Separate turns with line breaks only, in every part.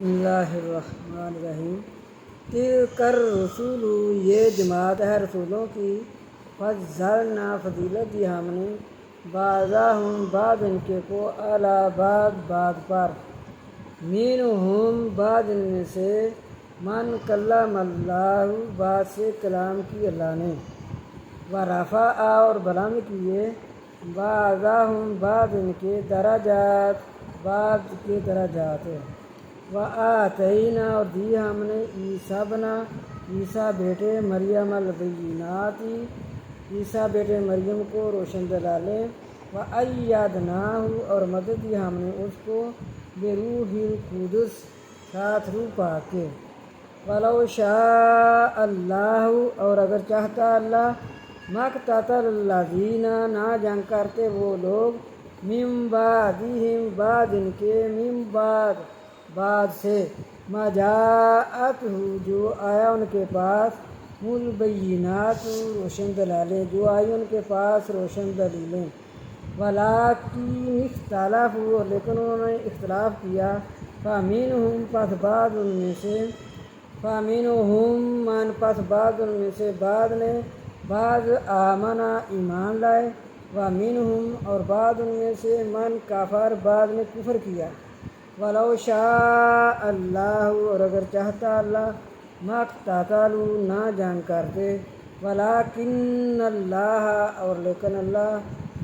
اللہ الرحمن الرحیم۔ تلکر رسول، یہ جماعت ہے رسولوں کی، فضلنا فضیلت دی ہم نے، بعضہم بعض ان کے کو علی بعض پر، منہم بعض ان میں سے، من کلم اللہ بعض سے کلام کی اللہ نے، ورفع اور بلند کیے، بعضہم بعض ان کے درجات بعض کے درجات، وآتینا اور دی ہم نے عیسیٰ بیٹے مریم البینات، عیسیٰ بیٹے مریم کو روشن دلالیں، وأیدناہ اور مدد دی ہم نے اس کو بروح القدس ساتھ روح پاک کے، ولو شاء اللہ اور اگر چاہتا اللہ، مقتتل الذین نہ جنگ کرتے وہ لوگ، من بعدہم بعد ان کے، من بعد سے، ما جاءتہ جو آیا ان کے پاس، البینات روشن دلالیں جو آئی ان کے پاس روشن دلیلیں، ولکن اختلفوا لیکن انہوں نے اختلاف کیا، فمنہم پس بعض ان میں سے، فمنہم من پس بعض ان میں سے بعض نے، بعض آمنا ایمان لائے، ومنہم اور بعض ان میں سے من کفر بعض نے کفر کیا، ولو شاء اللہ اور اگر چاہتا اللہ، مقتتلوا نہ جنگ کرتے، ولکن اللہ اور لیکن اللہ،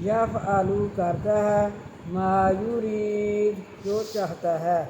یفعل کرتا ہے، ما یرید جو چاہتا ہے۔